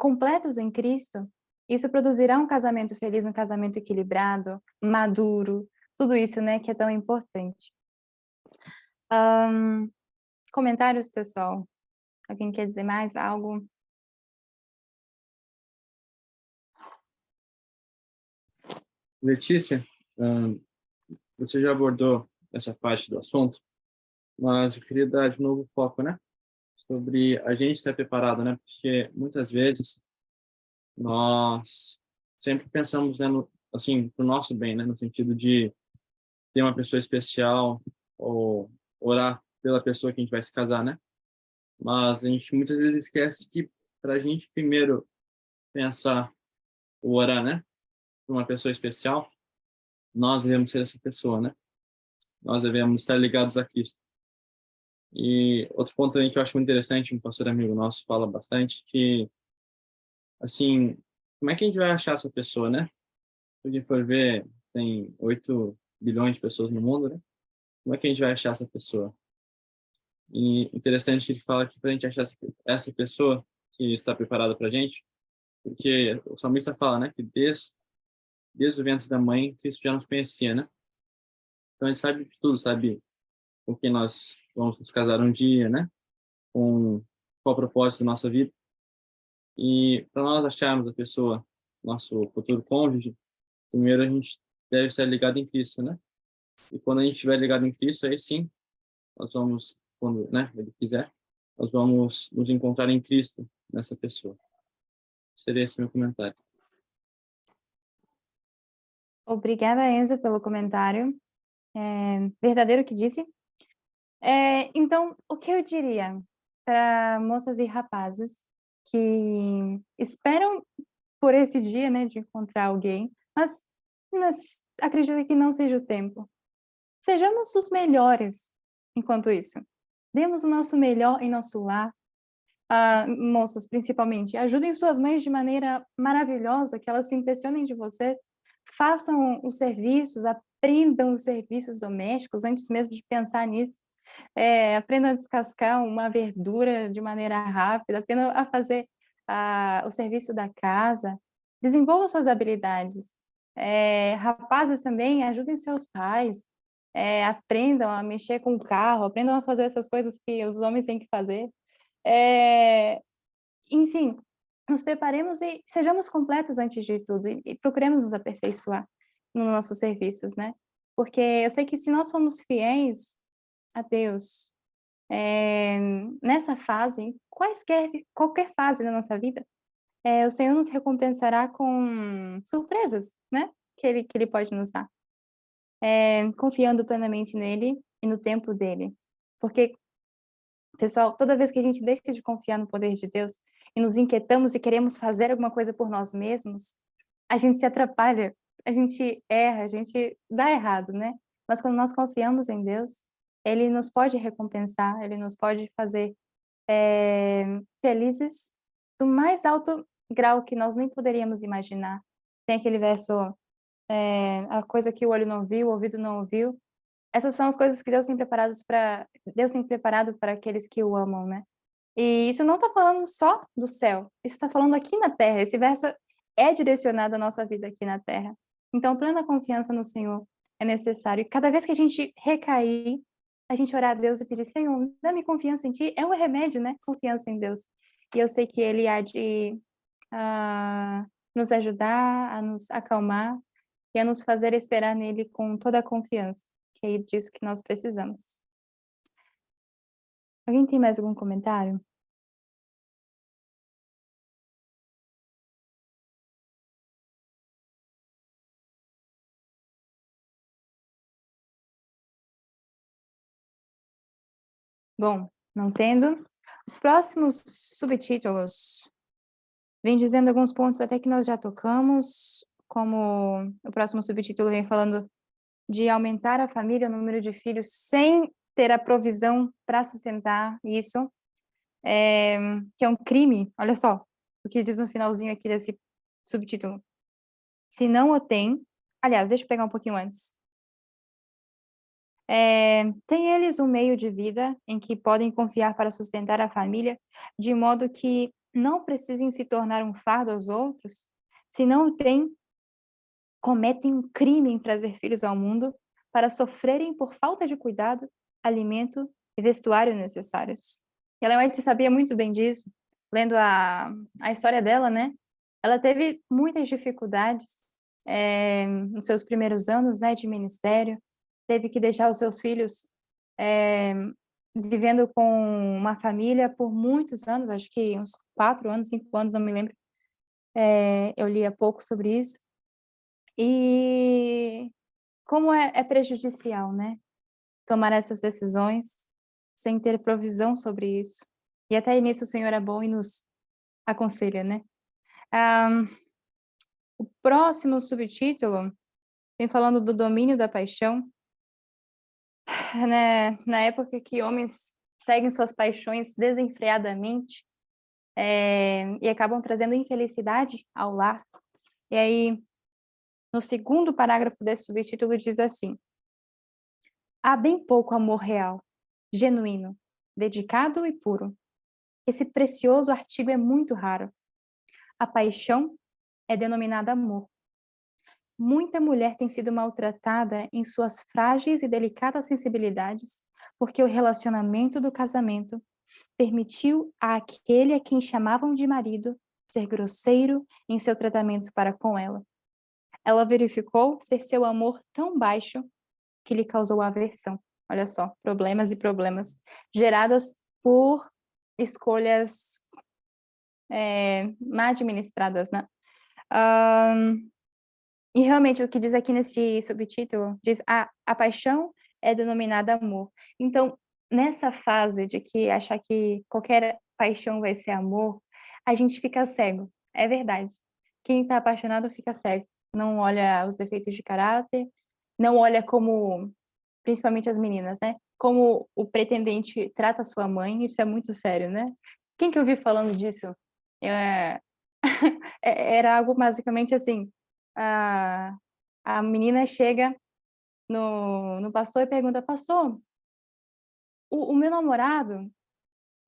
completos em Cristo, isso produzirá um casamento feliz, um casamento equilibrado, maduro, tudo isso, né, que é tão importante. Comentários, pessoal? Alguém quer dizer mais algo? Letícia, você já abordou essa parte do assunto, mas eu queria dar de novo foco, né? Sobre a gente estar preparado, né? Porque muitas vezes nós sempre pensamos, né, assim, pro nosso bem, né? No sentido de ter uma pessoa especial ou orar pela pessoa que a gente vai se casar, né? Mas a gente muitas vezes esquece que para a gente primeiro pensar ou orar, né? Por uma pessoa especial, nós devemos ser essa pessoa, né? Nós devemos estar ligados a Cristo. E outro ponto também que eu acho muito interessante, um pastor amigo nosso fala bastante, que, assim, como é que a gente vai achar essa pessoa, né? Se a gente for ver, tem 8 bilhões de pessoas no mundo, né? Como é que a gente vai achar essa pessoa? E interessante que ele fala que para a gente achar essa pessoa que está preparada para a gente, porque o salmista fala, né, que desde o ventre da mãe, Cristo já nos conhecia, né? Então ele sabe de tudo, sabe com quem nós vamos nos casar um dia, né? Com qual o propósito da nossa vida. E para nós acharmos a pessoa, nosso futuro cônjuge, primeiro a gente deve estar ligado em Cristo, né? E quando a gente estiver ligado em Cristo, aí sim, nós vamos, quando, né, Ele quiser, nós vamos nos encontrar em Cristo nessa pessoa. Seria esse meu comentário. Obrigada, Enzo, pelo comentário. Verdadeiro o que disse. Então, o que eu diria para moças e rapazes que esperam por esse dia, né, de encontrar alguém, mas acredito que não seja o tempo. Sejamos os melhores enquanto isso. Demos o nosso melhor em nosso lar. Moças, principalmente, ajudem suas mães de maneira maravilhosa, que elas se impressionem de vocês. Façam os serviços, aprendam os serviços domésticos antes mesmo de pensar nisso. Aprendam a descascar uma verdura de maneira rápida, aprendam a fazer o serviço da casa. Desenvolvam suas habilidades. Rapazes também, ajudem seus pais. Aprendam a mexer com o carro, aprendam a fazer essas coisas que os homens têm que fazer. Enfim, nos preparemos e sejamos completos antes de tudo e procuremos nos aperfeiçoar nos nossos serviços, né? Porque eu sei que se nós formos fiéis a Deus nessa fase, qualquer fase da nossa vida, o Senhor nos recompensará com surpresas, né? Que Ele pode nos dar. Confiando plenamente nele e no tempo dele. Porque pessoal, toda vez que a gente deixa de confiar no poder de Deus e nos inquietamos e queremos fazer alguma coisa por nós mesmos, a gente se atrapalha, a gente erra, a gente dá errado, né? Mas quando nós confiamos em Deus, Ele nos pode recompensar, Ele nos pode fazer felizes do mais alto grau que nós nem poderíamos imaginar. Tem aquele verso, a coisa que o olho não viu, o ouvido não ouviu, essas são as coisas que Deus tem preparado para aqueles que o amam, né? E isso não está falando só do céu, isso está falando aqui na terra. Esse verso é direcionado à nossa vida aqui na terra. Então, plena confiança no Senhor é necessário. E cada vez que a gente recair, a gente orar a Deus e pedir, Senhor, dá-me confiança em Ti, é um remédio, né? Confiança em Deus. E eu sei que Ele há de nos ajudar, a nos acalmar e a nos fazer esperar nele com toda a confiança, que é disso que nós precisamos. Alguém tem mais algum comentário? Bom, não tendo, os próximos subtítulos vem dizendo alguns pontos até que nós já tocamos, como o próximo subtítulo vem falando de aumentar a família, o número de filhos, sem ter a provisão para sustentar isso, que é um crime. Olha só o que diz no finalzinho aqui desse subtítulo. Se não o tem, aliás, deixa eu pegar um pouquinho antes. Tem eles um meio de vida em que podem confiar para sustentar a família, de modo que não precisem se tornar um fardo aos outros? Se não o têm, cometem um crime em trazer filhos ao mundo para sofrerem por falta de cuidado, alimento e vestuário necessários. E Ellen White sabia muito bem disso, lendo a história dela, né? Ela teve muitas dificuldades nos seus primeiros anos, né, de ministério, teve que deixar os seus filhos vivendo com uma família por muitos anos, acho que uns 4 anos, 5 anos, não me lembro. Eu li há pouco sobre isso. E como é prejudicial, né? Tomar essas decisões sem ter provisão sobre isso. E até nisso o Senhor é bom e nos aconselha, né? O próximo subtítulo vem falando do domínio da paixão. Né? Na época que homens seguem suas paixões desenfreadamente e acabam trazendo infelicidade ao lar. E aí, no segundo parágrafo desse subtítulo, diz assim: há bem pouco amor real, genuíno, dedicado e puro. Esse precioso artigo é muito raro. A paixão é denominada amor. Muita mulher tem sido maltratada em suas frágeis e delicadas sensibilidades, porque o relacionamento do casamento permitiu àquele a quem chamavam de marido ser grosseiro em seu tratamento para com ela. Ela verificou ser seu amor tão baixo que lhe causou aversão. Olha só, problemas e problemas geradas por escolhas mal administradas, né? E realmente o que diz aqui nesse subtítulo diz a paixão é denominada amor. Então, nessa fase de que achar que qualquer paixão vai ser amor, a gente fica cego. É verdade. Quem está apaixonado fica cego. Não olha os defeitos de caráter, não olha como, principalmente as meninas, né? Como o pretendente trata sua mãe, isso é muito sério, né? Quem que eu vi falando disso? Era algo basicamente assim, a menina chega no pastor e pergunta: pastor, o meu namorado,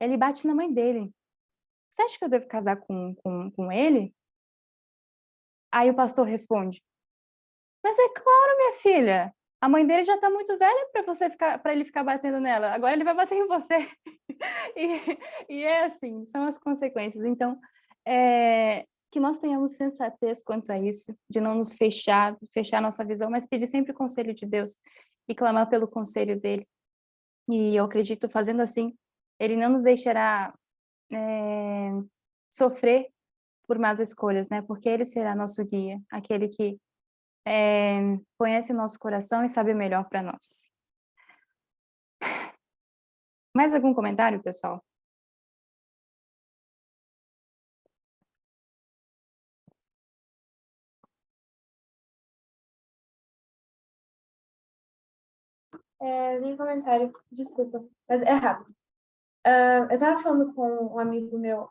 ele bate na mãe dele. Você acha que eu devo casar com ele? Aí o pastor responde: mas é claro, minha filha, a mãe dele já está muito velha para ele ficar batendo nela. Agora ele vai bater em você. E é assim, são as consequências. Então, que nós tenhamos sensatez quanto a isso, de não nos fechar nossa visão, mas pedir sempre o conselho de Deus e clamar pelo conselho dele. E eu acredito, fazendo assim, ele não nos deixará sofrer por más escolhas, né? Porque ele será nosso guia, aquele que conhece o nosso coração e sabe melhor para nós. Mais algum comentário, pessoal? Sem comentário, desculpa, mas é rápido. Eu tava falando com um amigo meu,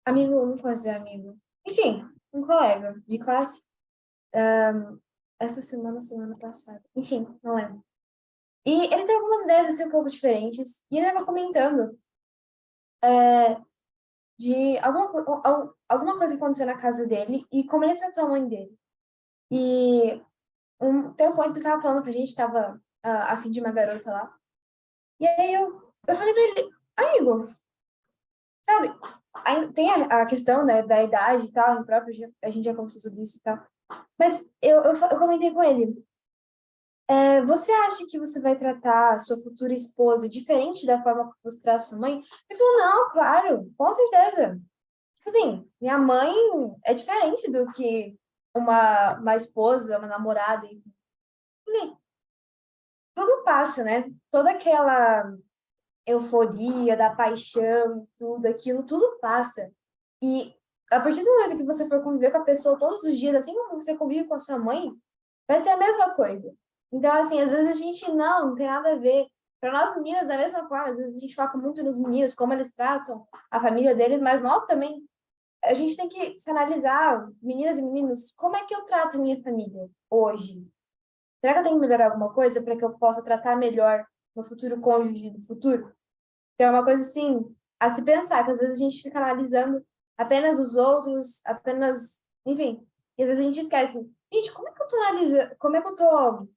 não posso dizer amigo, enfim, um colega de classe, essa semana passada, enfim, não lembro. E ele tem algumas ideias assim um pouco diferentes, e ele estava comentando de alguma coisa que aconteceu na casa dele e como ele tratou a mãe dele. E tem um ponto que ele estava falando pra gente, tava a fim de uma garota lá. E aí eu falei pra ele: amigo, sabe, tem a questão, né, da idade e tal, a gente já conversou sobre isso e tal. Mas eu comentei com ele: você acha que você vai tratar a sua futura esposa diferente da forma que você trata a sua mãe? Ele falou: não, claro, com certeza. Tipo assim, minha mãe é diferente do que uma esposa, uma namorada. E tudo passa, né? Toda aquela euforia da paixão, tudo aquilo, tudo passa. E a partir do momento que você for conviver com a pessoa todos os dias, assim como você convive com a sua mãe, vai ser a mesma coisa. Então, assim, às vezes a gente não tem nada a ver. Para nós meninas, da mesma forma, às vezes a gente foca muito nos meninos, como eles tratam a família deles, mas nós também, a gente tem que se analisar, meninas e meninos, como é que eu trato a minha família hoje? Será que eu tenho que melhorar alguma coisa para que eu possa tratar melhor meu futuro cônjuge do futuro? Então, é uma coisa assim, a se pensar, que às vezes a gente fica analisando apenas os outros, apenas, enfim, e às vezes a gente esquece, gente, como é que eu tô analisando, como é que eu tô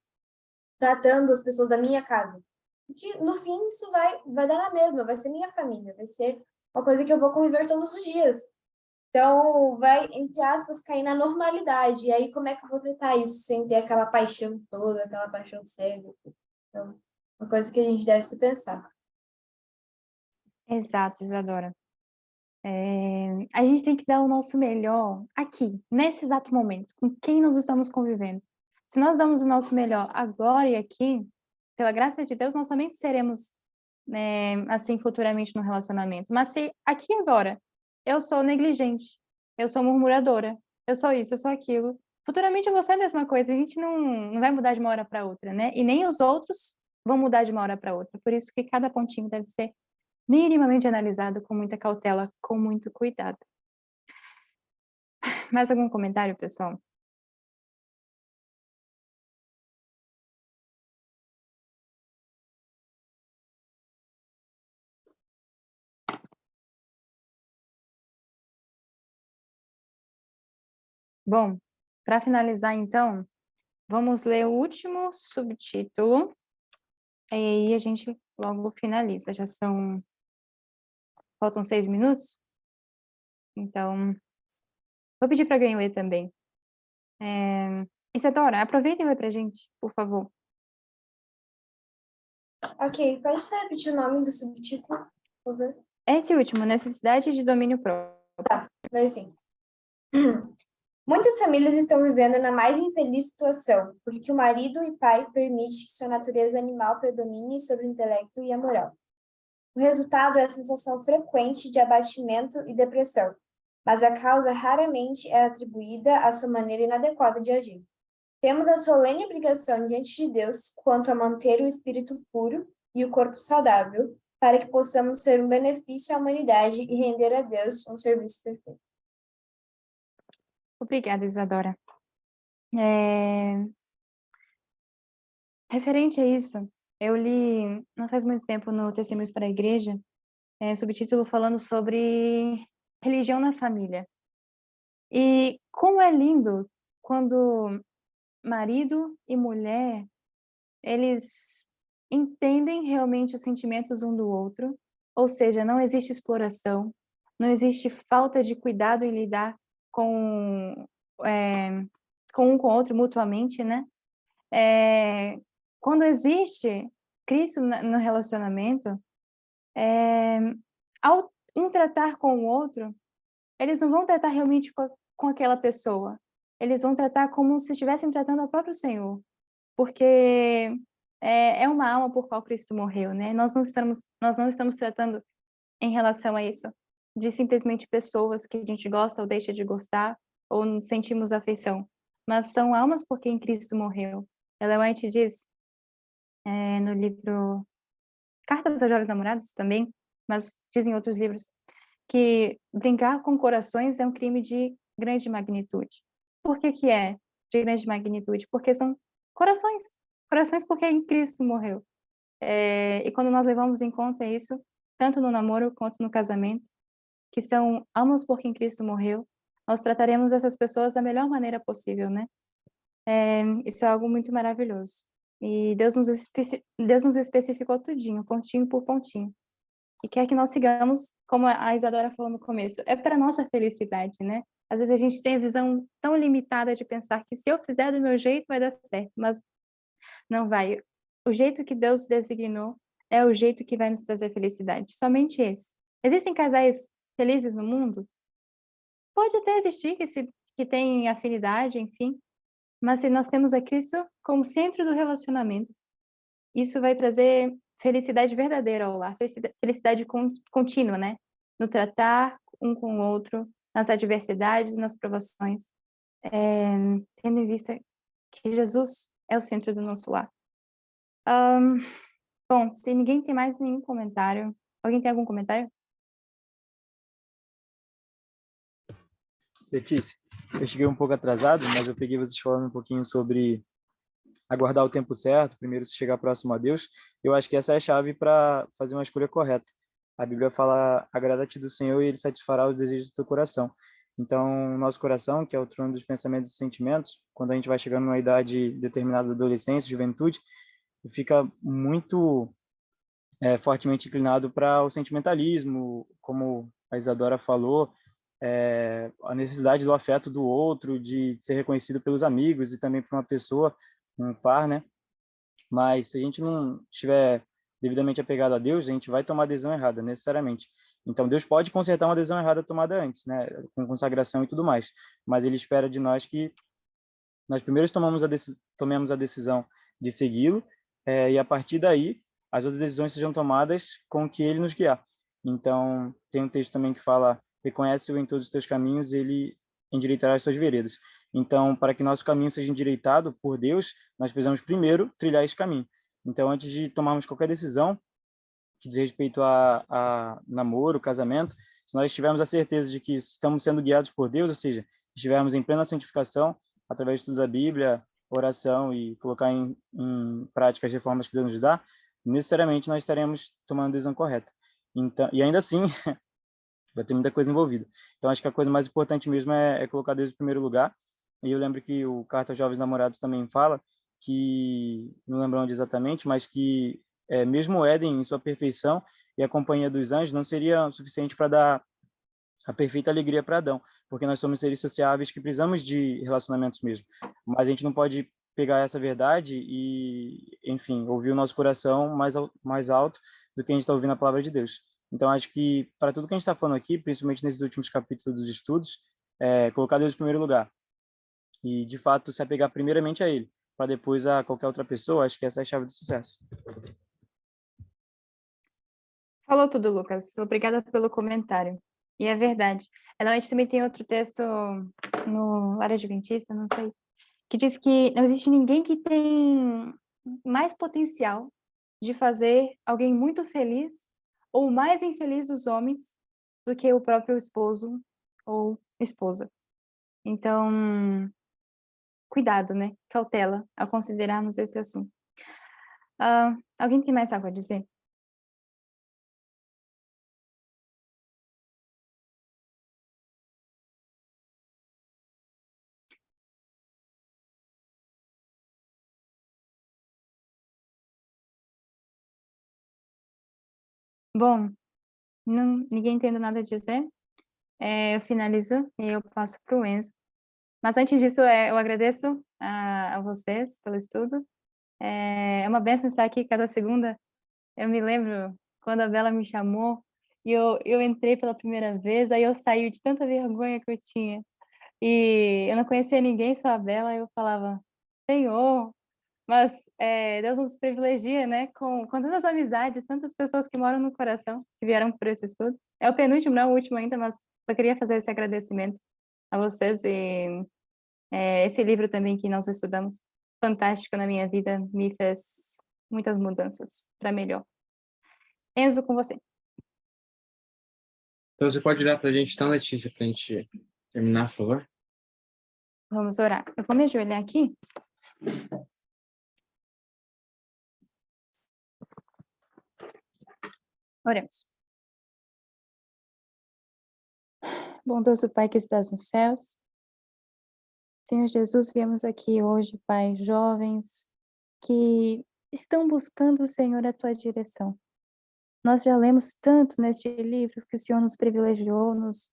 tratando as pessoas da minha casa? Porque no fim isso vai dar na mesma, vai ser minha família, vai ser uma coisa que eu vou conviver todos os dias. Então, vai, entre aspas, cair na normalidade. E aí, como é que eu vou tratar isso sem ter aquela paixão toda, aquela paixão cega? Então, uma coisa que a gente deve se pensar. Exato, Isadora. A gente tem que dar o nosso melhor aqui, nesse exato momento, com quem nós estamos convivendo. Se nós damos o nosso melhor agora e aqui, pela graça de Deus, nós também seremos, assim, futuramente no relacionamento. Mas se aqui e agora eu sou negligente, eu sou murmuradora, eu sou isso, eu sou aquilo, futuramente eu vou ser a mesma coisa. A gente não vai mudar de uma hora para outra, né? E nem os outros vão mudar de uma hora para outra. Por isso que cada pontinho deve ser minimamente analisado com muita cautela, com muito cuidado. Mais algum comentário, pessoal? Bom, para finalizar, então, vamos ler o último subtítulo, e aí a gente logo finaliza. Faltam 6 minutos, então vou pedir para alguém ler também. Isadora, aproveita e lê para a gente, por favor. Ok, pode só repetir o nome do subtítulo, por favor? Esse último, necessidade de domínio próprio. Não, assim. Muitas famílias estão vivendo na mais infeliz situação, porque o marido e pai permite que sua natureza animal predomine sobre o intelecto e a moral. O resultado é a sensação frequente de abatimento e depressão, mas a causa raramente é atribuída à sua maneira inadequada de agir. Temos a solene obrigação diante de Deus quanto a manter o espírito puro e o corpo saudável, para que possamos ser um benefício à humanidade e render a Deus um serviço perfeito. Obrigada, Isadora. Referente a isso, eu li, não faz muito tempo, no Testemunhos para a Igreja, subtítulo falando sobre religião na família. E como é lindo quando marido e mulher, eles entendem realmente os sentimentos um do outro, ou seja, não existe exploração, não existe falta de cuidado em lidar com, com um com o outro mutuamente, né? Quando existe Cristo no relacionamento, ao um tratar com o outro, eles não vão tratar realmente com aquela pessoa. Eles vão tratar como se estivessem tratando ao próprio Senhor. Porque é uma alma por qual Cristo morreu, né? Nós não estamos tratando em relação a isso de simplesmente pessoas que a gente gosta ou deixa de gostar ou não sentimos afeição. Mas são almas por quem Cristo morreu. Ellen White diz, no livro Cartas aos Jovens Namorados também, mas diz em outros livros, que brincar com corações é um crime de grande magnitude. Por que que é de grande magnitude? Porque são corações porque em Cristo morreu. E quando nós levamos em conta isso, tanto no namoro quanto no casamento, que são almas por quem Cristo morreu, nós trataremos essas pessoas da melhor maneira possível, né? Isso é algo muito maravilhoso. E Deus nos especificou tudinho, pontinho por pontinho. E quer que nós sigamos, como a Isadora falou no começo, é para nossa felicidade, né? Às vezes a gente tem a visão tão limitada de pensar que se eu fizer do meu jeito vai dar certo, mas não vai. O jeito que Deus designou é o jeito que vai nos trazer felicidade, somente esse. Existem casais felizes no mundo? Pode até existir que tem afinidade, enfim, mas se nós temos a Cristo como centro do relacionamento, isso vai trazer felicidade verdadeira ao lar, felicidade contínua, né? No tratar um com o outro, nas adversidades e nas provações, tendo em vista que Jesus é o centro do nosso lar. Bom, se ninguém tem mais nenhum comentário, alguém tem algum comentário? Letícia, eu cheguei um pouco atrasado, mas eu peguei vocês falando um pouquinho sobre aguardar o tempo certo, primeiro se chegar próximo a Deus. Eu acho que essa é a chave para fazer uma escolha correta. A Bíblia fala: agrada-te do Senhor e Ele satisfará os desejos do teu coração. Então, o nosso coração, que é o trono dos pensamentos e sentimentos, quando a gente vai chegando numa idade determinada da adolescência, juventude, fica muito fortemente inclinado para o sentimentalismo, como a Isadora falou, a necessidade do afeto do outro, de ser reconhecido pelos amigos e também por uma pessoa, um par, né? Mas se a gente não estiver devidamente apegado a Deus, a gente vai tomar a decisão errada, necessariamente. Então, Deus pode consertar uma decisão errada tomada antes, né? Com consagração e tudo mais. Mas Ele espera de nós que nós primeiro tomemos a decisão de segui-lo, e a partir daí as outras decisões sejam tomadas com o que ele nos guiar. Então, tem um texto também que fala: reconhece-o em todos os teus caminhos, ele endireitará as tuas veredas. Então, para que nosso caminho seja endireitado por Deus, nós precisamos primeiro trilhar esse caminho. Então, antes de tomarmos qualquer decisão que diz respeito a namoro, casamento, se nós tivermos a certeza de que estamos sendo guiados por Deus, ou seja, estivermos em plena santificação, através do estudo da Bíblia, oração e colocar em prática as reformas que Deus nos dá, necessariamente nós estaremos tomando a decisão correta. Então, e ainda assim, vai ter muita coisa envolvida. Então, acho que a coisa mais importante mesmo é colocar Deus em primeiro lugar. E eu lembro que o Carta aos Jovens Namorados também fala que, não lembro onde exatamente, mas que mesmo o Éden, em sua perfeição, e a companhia dos anjos, não seria suficiente para dar a perfeita alegria para Adão, porque nós somos seres sociáveis que precisamos de relacionamentos mesmo. Mas a gente não pode pegar essa verdade e, enfim, ouvir o nosso coração mais alto do que a gente está ouvindo a palavra de Deus. Então, acho que para tudo que a gente está falando aqui, principalmente nesses últimos capítulos dos estudos, colocar Deus em primeiro lugar e, de fato, se apegar primeiramente a Ele, para depois a qualquer outra pessoa. Acho que essa é a chave do sucesso. Falou tudo, Lucas. Obrigada pelo comentário. E é verdade. A gente também tem outro texto no Lar Adventista, não sei, que diz que não existe ninguém que tem mais potencial de fazer alguém muito feliz ou mais infeliz dos homens do que o próprio esposo ou esposa. Então, cuidado, né? Cautela ao considerarmos esse assunto. Alguém tem mais algo a dizer? Bom, ninguém tendo nada a dizer, eu finalizo e eu passo para o Enzo. Mas antes disso, eu agradeço a vocês pelo estudo. É uma bênção estar aqui cada segunda. Eu me lembro quando a Bela me chamou e eu entrei pela primeira vez, aí eu saí de tanta vergonha que eu tinha. E eu não conhecia ninguém, só a Bela, e eu falava: Senhor, mas Deus nos privilegia, né, com tantas amizades, tantas pessoas que moram no coração, que vieram por esse estudo. É o penúltimo, não é o último ainda, mas eu queria fazer esse agradecimento a vocês e esse livro também que nós estudamos, fantástico na minha vida, me fez muitas mudanças para melhor. Enzo, com você. Então, você pode olhar para a gente, então, Letícia, para a gente terminar, por favor? Vamos orar. Eu vou me ajoelhar aqui. Oremos. Bondoso Pai que estás nos céus, Senhor Jesus, viemos aqui hoje, Pai, jovens que estão buscando, Senhor, a Tua direção. Nós já lemos tanto neste livro que o Senhor nos privilegiou, nos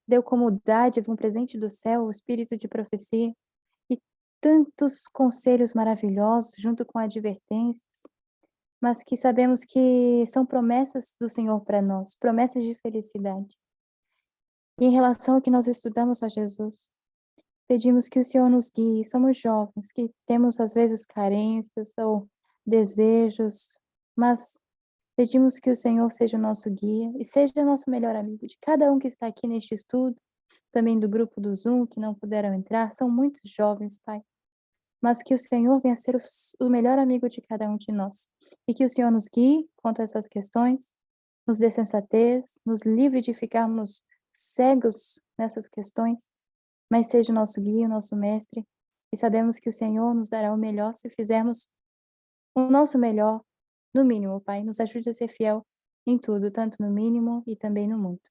deu como dádiva um presente do céu, o espírito de profecia, e tantos conselhos maravilhosos junto com advertências, mas que sabemos que são promessas do Senhor para nós, promessas de felicidade. E em relação ao que nós estudamos, ó Jesus, pedimos que o Senhor nos guie. Somos jovens, que temos às vezes carências ou desejos, mas pedimos que o Senhor seja o nosso guia e seja o nosso melhor amigo de cada um que está aqui neste estudo também do grupo do Zoom que não puderam entrar, são muitos jovens, Pai. Mas que o Senhor venha ser o melhor amigo de cada um de nós. E que o Senhor nos guie quanto a essas questões, nos dê sensatez, nos livre de ficarmos cegos nessas questões, mas seja o nosso guia, o nosso mestre, e sabemos que o Senhor nos dará o melhor se fizermos o nosso melhor, no mínimo, Pai. Nos ajude a ser fiel em tudo, tanto no mínimo e também no muito.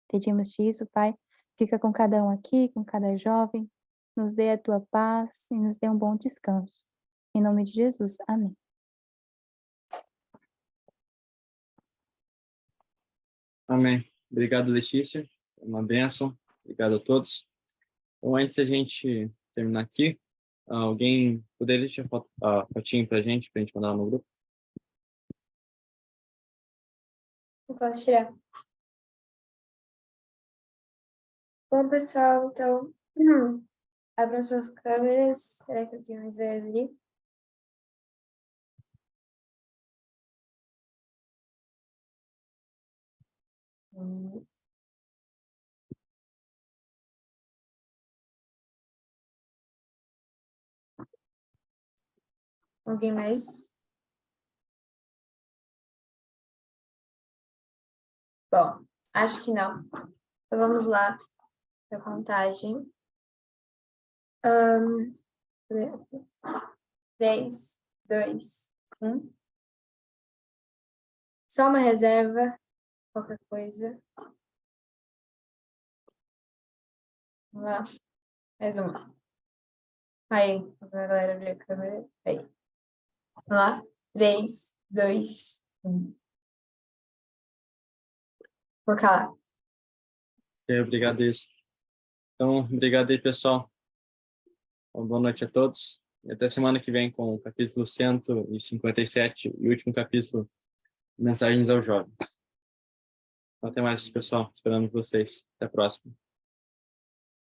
Pedimos-te isso, Pai. Fica com cada um aqui, com cada jovem. Nos dê a tua paz e nos dê um bom descanso. Em nome de Jesus. Amém. Amém. Obrigado, Letícia. É uma bênção. Obrigado a todos. Então, antes de a gente terminar aqui, alguém poderia deixar a fotinho pra gente mandar no grupo? Eu posso tirar. Bom, pessoal, então, abram suas câmeras. Será que alguém mais vai abrir? Alguém mais? Bom, acho que não. Então vamos lá para a contagem. 3, 2, 1. Só uma reserva, qualquer coisa. Vamos lá. Mais uma. Aí, a galera abrir a câmera. Aí. Vamos lá. 3, 2, 1. Vou calar. Obrigado, isso. Então, obrigado aí, pessoal. Uma boa noite a todos. E até semana que vem com o capítulo 157 e o último capítulo, Mensagens aos Jovens. Então, até mais, pessoal. Esperando vocês. Até a próxima.